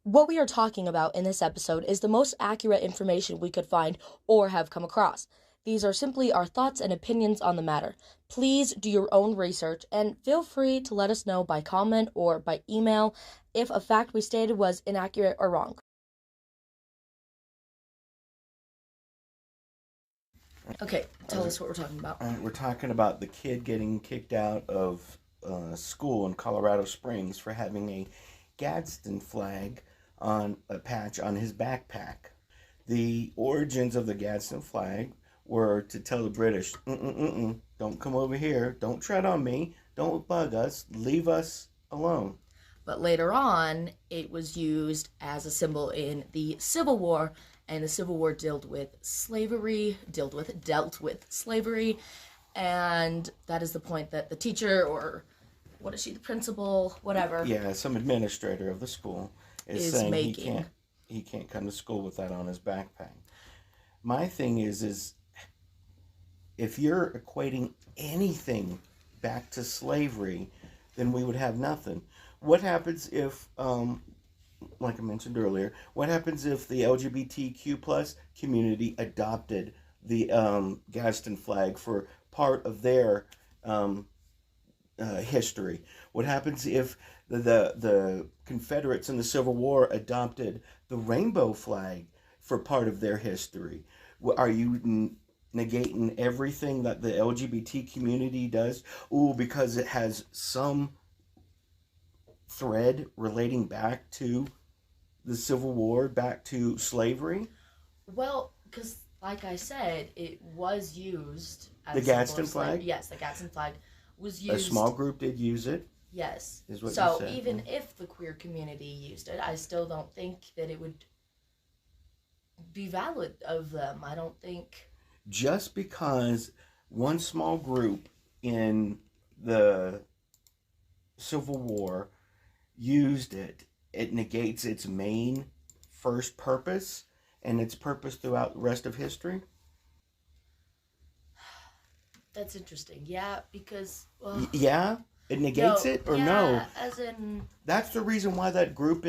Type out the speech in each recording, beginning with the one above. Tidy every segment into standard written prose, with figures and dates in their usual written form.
What we are talking about in this episode is the most accurate information we could find or have come across. These are simply our thoughts and opinions on the matter. Please do your own research and feel free to let us know by comment or by email if a fact we stated was inaccurate or wrong. Okay, tell us what we're talking about. We're talking about the kid getting kicked out of school in Colorado Springs for having a Gadsden flag on a patch on his backpack. The origins of the Gadsden flag were to tell the British, don't come over here, don't tread on me, don't bug us, leave us alone. But later on, it was used as a symbol in the Civil War, and the Civil War dealt with slavery, and that is the point that the teacher, or what is she, the principal, whatever. Yeah, some administrator of the school is saying making. He can't come to school with that on his backpack. My thing is if you're equating anything back to slavery, then we would have nothing. What happens if, like I mentioned earlier, what happens if the LGBTQ plus community adopted the Gadsden flag for part of their history? What happens if the Confederates in the Civil War adopted the rainbow flag for part of their history? Are you negating everything that the LGBT community does? Because it has some thread relating back to the Civil War, back to slavery? Well, because like I said, it was used as the Gadsden flag? Yes, the Gadsden flag was used. A small group did use it. Yes. Is what so you said. Even if the queer community used it, I still don't think that it would be valid of them. I don't think. Just because one small group in the Civil War used it, it negates its main first purpose and its purpose throughout the rest of history? That's interesting. Yeah, because... Well, yeah? It negates it or no? As in... That's the reason why that group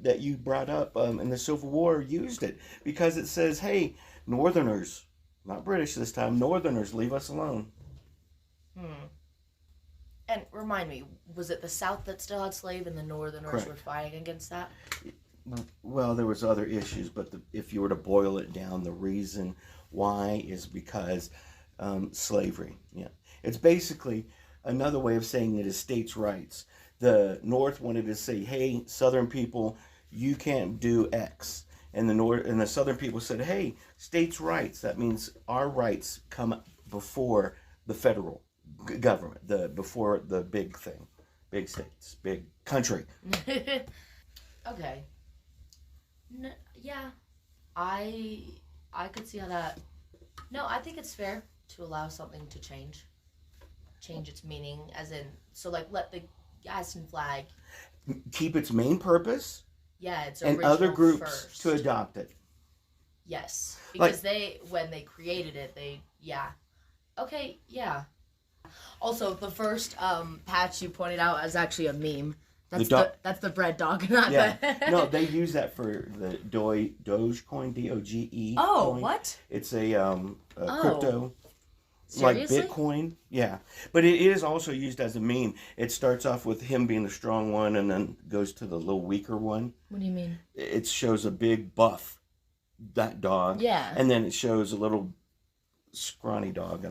that you brought up in the Civil War used it. Because it says, hey, Northerners, not British this time, Northerners, leave us alone. And remind me, was it the South that still had slave and the Northerners Correct. were fighting against that? Well, there was other issues, but if you were to boil it down, the reason why is because slavery. Yeah, it's basically another way of saying it is states' rights. The North wanted to say, "Hey, Southern people, you can't do X," and the Southern people said, "Hey, states' rights. That means our rights come before the federal government, before the big thing, big states, big country." Okay. Yeah, I could see how that. No, I think it's fair to allow something to change its meaning, as in, so like let the Gadsden flag keep its main purpose. Yeah, it's and other groups first. To adopt it. Yes, because when they created it, okay, yeah. Also, the first patch you pointed out is actually a meme. That's the bread dog, not No, they use that for the Dogecoin, DOGE. Oh, coin. what? It's a crypto. Seriously? Like Bitcoin, yeah. But it is also used as a meme. It starts off with him being the strong one and then goes to the little weaker one. What do you mean? It shows a big buff, that dog. Yeah. And then it shows a little scrawny dog.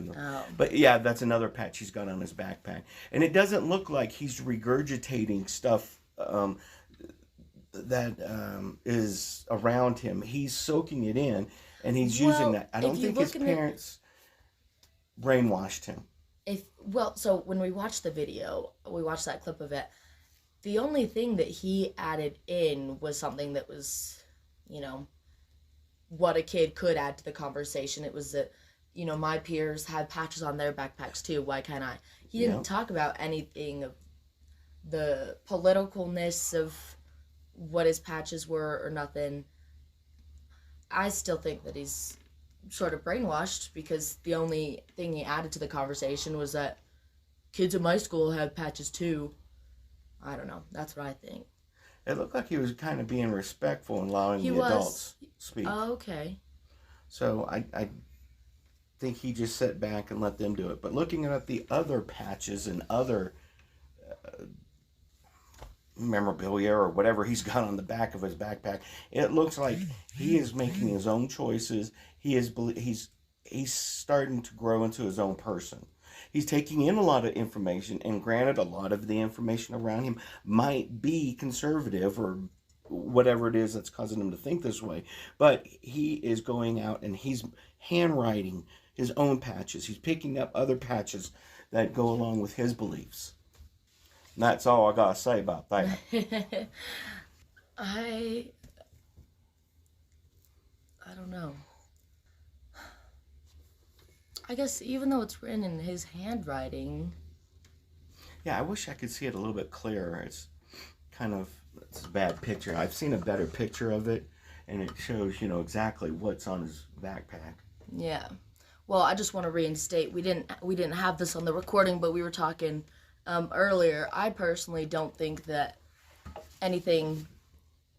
But yeah, that's another patch he's got on his backpack. And it doesn't look like he's regurgitating stuff that is around him. He's soaking it in, and he's using that. I don't think his parents brainwashed him. So when we watched the video, we watched that clip of it, the only thing that he added in was something that was, what a kid could add to the conversation. It was that, my peers had patches on their backpacks too, why can't I? He didn't talk about anything of the politicalness of what his patches were or nothing. I still think that he's sort of brainwashed, because the only thing he added to the conversation was that kids in my school have patches too. I don't know. That's what I think. It looked like he was kind of being respectful and allowing He the was. adults speak. Oh, okay. So I think he just sat back and let them do it. But looking at the other patches and other memorabilia or whatever he's got on the back of his backpack, it looks like he is making his own choices. He's starting to grow into his own person. He's taking in a lot of information, and granted, a lot of the information around him might be conservative or whatever it is that's causing him to think this way. But he is going out and he's handwriting his own patches. He's picking up other patches that go along with his beliefs. And that's all I gotta say about that. I don't know. I guess even though it's written in his handwriting. Yeah, I wish I could see it a little bit clearer. It's a bad picture. I've seen a better picture of it, and it shows, exactly what's on his backpack. Yeah. Well, I just want to reinstate, we didn't have this on the recording, but we were talking earlier. I personally don't think that anything,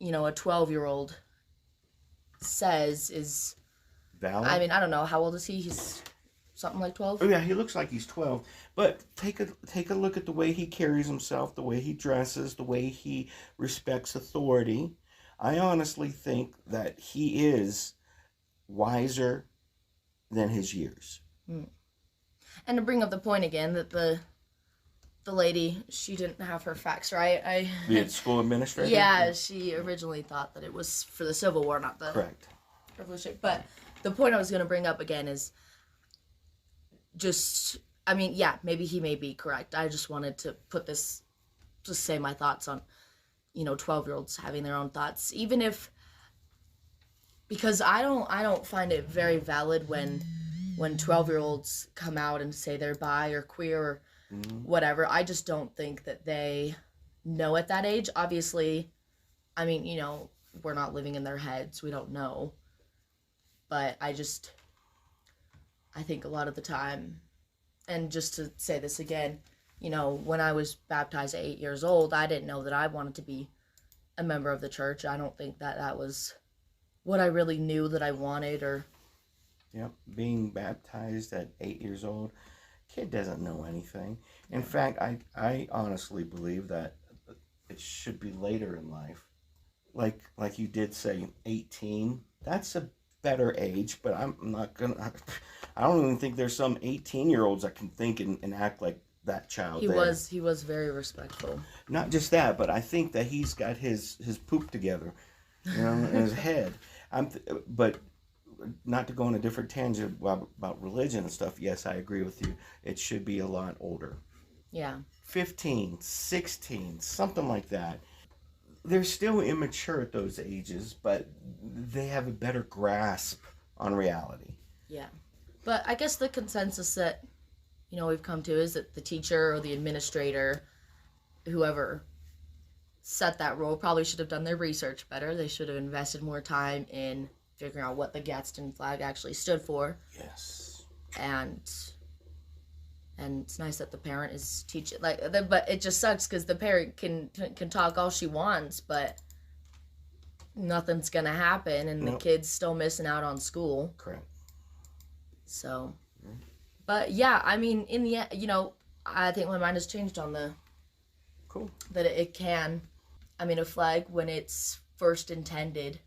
a 12-year-old says is valid. I mean, I don't know. How old is he? He's something like 12? Oh, yeah, he looks like he's 12. But take a look at the way he carries himself, the way he dresses, the way he respects authority. I honestly think that he is wiser than his years. And to bring up the point again that the lady, she didn't have her facts right. The school administrator? Yeah, she originally thought that it was for the Civil War, not the Correct. Revolution. But the point I was going to bring up again is just, I mean, yeah, maybe he may be correct. I just wanted to just say my thoughts on, 12-year-olds having their own thoughts, even if, because I don't find it very valid when 12-year-olds come out and say they're bi or queer or whatever. I just don't think that they know at that age. Obviously, I mean, we're not living in their heads. We don't know. But I think a lot of the time, and just to say this again, when I was baptized at 8 years old, I didn't know that I wanted to be a member of the church. I don't think that was what I really knew that I wanted or... Yep, being baptized at 8 years old, kid doesn't know anything. In fact, I honestly believe that it should be later in life. Like you did say, 18, that's a better age, but I don't even think there's some 18-year-olds that can think and act like that child. He was very respectful. Not just that, but I think that he's got his poop together, in his head. But not to go on a different tangent about religion and stuff. Yes, I agree with you. It should be a lot older. Yeah. 15, 16, something like that. They're still immature at those ages, but they have a better grasp on reality. Yeah. But I guess the consensus that, we've come to is that the teacher or the administrator, whoever set that rule, probably should have done their research better. They should have invested more time in figuring out what the Gadsden flag actually stood for. Yes. And it's nice that the parent is teaching, but it just sucks because the parent can talk all she wants, but nothing's gonna happen, and the kid's still missing out on school. Correct. So, but yeah, I mean, in the end, I think my mind has changed on cool that it can. I mean, a flag when it's first intended.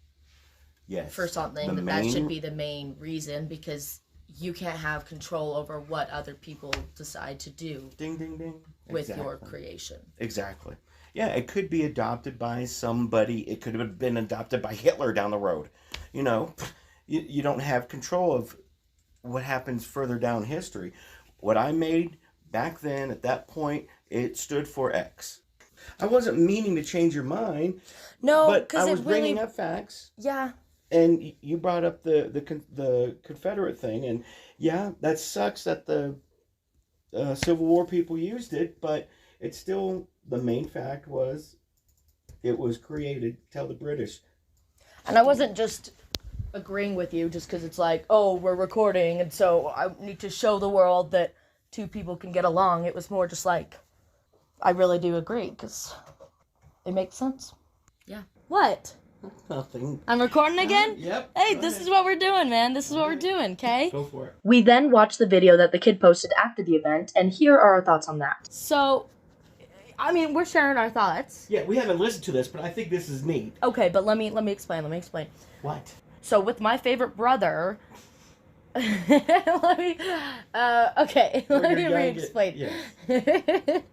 Yes. For something, that should be the main reason, because you can't have control over what other people decide to do. Ding, ding, ding. With your creation. Exactly. Yeah, it could be adopted by somebody. It could have been adopted by Hitler down the road. You don't have control of what happens further down history. What I made back then, at that point, it stood for X. I wasn't meaning to change your mind. No, but I was bringing up facts. Yeah. And you brought up the Confederate thing, and yeah, that sucks that the Civil War people used it, but it's still, the main fact was it was created to tell the British. And I wasn't just agreeing with you just because it's like, oh, we're recording, and so I need to show the world that two people can get along. It was more just like, I really do agree, because it makes sense. Yeah. What? Nothing. I'm recording again? Yep. Hey, this is what we're doing, man. This is what we're doing, okay? Go for it. We then watched the video that the kid posted after the event, and here are our thoughts on that. So, I mean, we're sharing our thoughts. Yeah, we haven't listened to this, but I think this is neat. Okay, but let me explain. What? So, with my favorite brother, let me re-explain. Yes.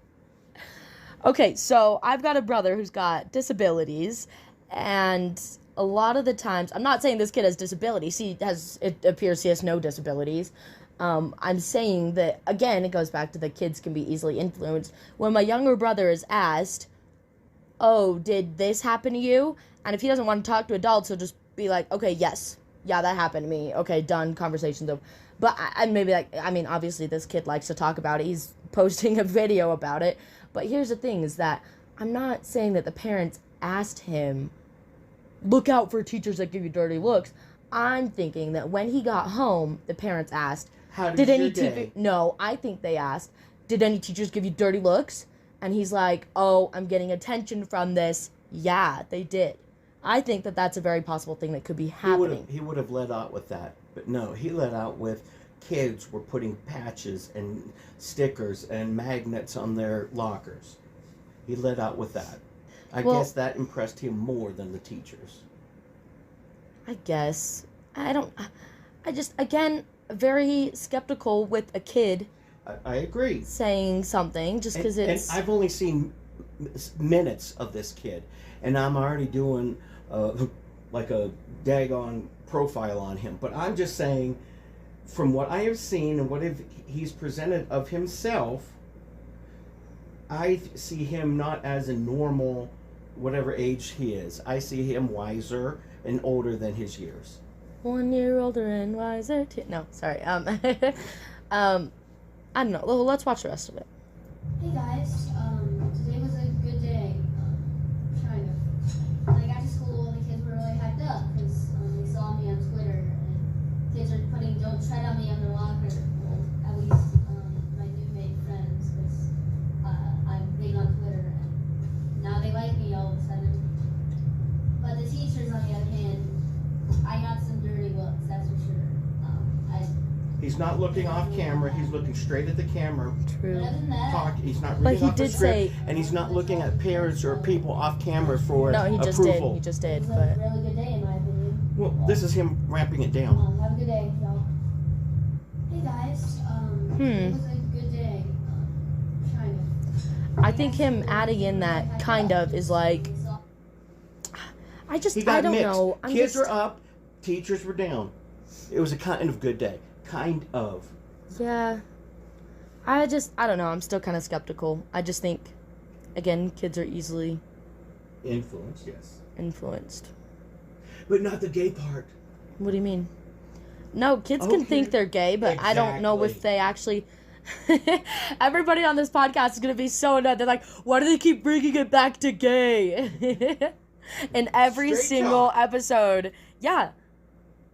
Okay, so I've got a brother who's got disabilities, and a lot of the times, I'm not saying this kid has disabilities. It appears he has no disabilities. I'm saying that, again, it goes back to the kids can be easily influenced. When my younger brother is asked, oh, did this happen to you? And if he doesn't want to talk to adults, he'll just be like, okay, yes. Yeah, that happened to me. Okay, done. Conversation's over. But obviously this kid likes to talk about it. He's posting a video about it. But here's the thing is that I'm not saying that the parents asked him, look out for teachers that give you dirty looks. I'm thinking that when he got home, the parents asked, did any teacher? No, I think they asked, did any teachers give you dirty looks? And he's like, oh, I'm getting attention from this. Yeah, they did. I think that that's a very possible thing that could be happening. He would have let out with that. But no, he let out with kids were putting patches and stickers and magnets on their lockers. He let out with that. I guess that impressed him more than the teachers. I guess. Again, very skeptical with a kid. I agree. Saying something just because it's... And I've only seen minutes of this kid. And I'm already doing like a daggone profile on him. But I'm just saying, from what I have seen and what he's presented of himself, I see him not as a normal, whatever age he is. I see him wiser and older than his years. 1 year older and wiser. No, sorry. I don't know. Well, let's watch the rest of it. Hey guys, today was a good day. Kind of. When I got to school, the kids were really hyped up because they saw me on Twitter, and kids are putting "Don't tread on me" on their locker. Well, at least my new made friends, because I'm big on Twitter, and now they like me all of a sudden. But the teachers, on the other hand, I got some dirty looks, that's for sure. He's not looking off camera. He's looking straight at the camera. True. He's not reading off the script, and he's not looking at parents or people off camera for approval. He just did. It was a really good day, in my opinion. Well, this is him ramping it down. Have a good day, y'all. Hey guys, it was a good day. Kind of. I think him adding in that kind of is like... I don't know. Kids were up, teachers were down. It was a kind of good day. Kind of. Yeah. I don't know. I'm still kind of skeptical. I just think, again, kids are easily... Influenced, yes. Influenced. But not the gay part. What do you mean? No, kids can think they're gay, but exactly. I don't know if they actually... Everybody on this podcast is going to be so annoyed. They're like, why do they keep bringing it back to gay? In every single episode. Yeah.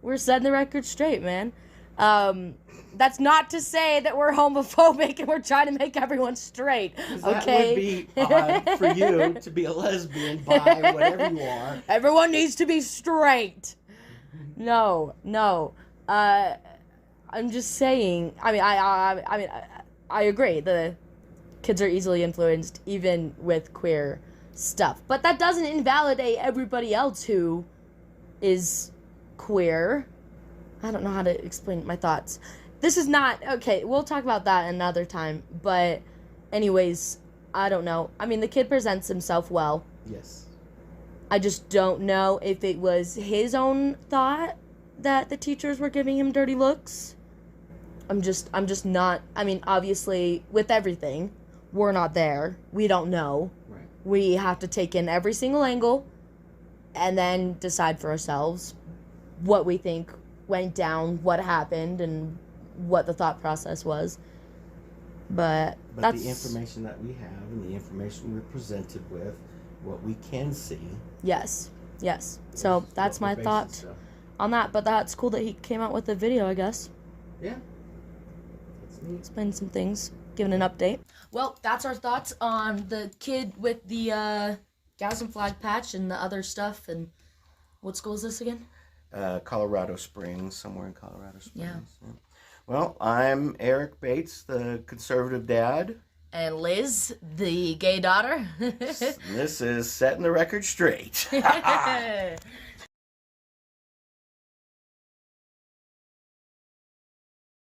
We're setting the record straight, man. That's not to say that we're homophobic and we're trying to make everyone straight. Okay? That would be odd for you to be a lesbian, bi, whatever you are. Everyone needs to be straight. No. I'm just saying. I agree. The kids are easily influenced, even with queer stuff. But that doesn't invalidate everybody else who is queer. I don't know how to explain my thoughts. This is not... Okay, we'll talk about that another time. But anyways, I don't know. I mean, the kid presents himself well. Yes. I just don't know if it was his own thought that the teachers were giving him dirty looks. I'm just not... I mean, obviously, with everything, we're not there. We don't know. Right. We have to take in every single angle and then decide for ourselves what we think went down, what happened, and what the thought process was. But that's... the information that we have and the information we're presented with, what we can see. Yes. So that's my thought on that. But that's cool that he came out with a video, I guess. Yeah. That's neat. Explain some things, giving an update. Well, that's our thoughts on the kid with the Gadsden Flag Patch and the other stuff. And what school is this again? Colorado Springs, somewhere in Colorado Springs. Yeah. Well, I'm Eric Bates, the conservative dad. And Liz, the gay daughter. This is Setting the Record Straight.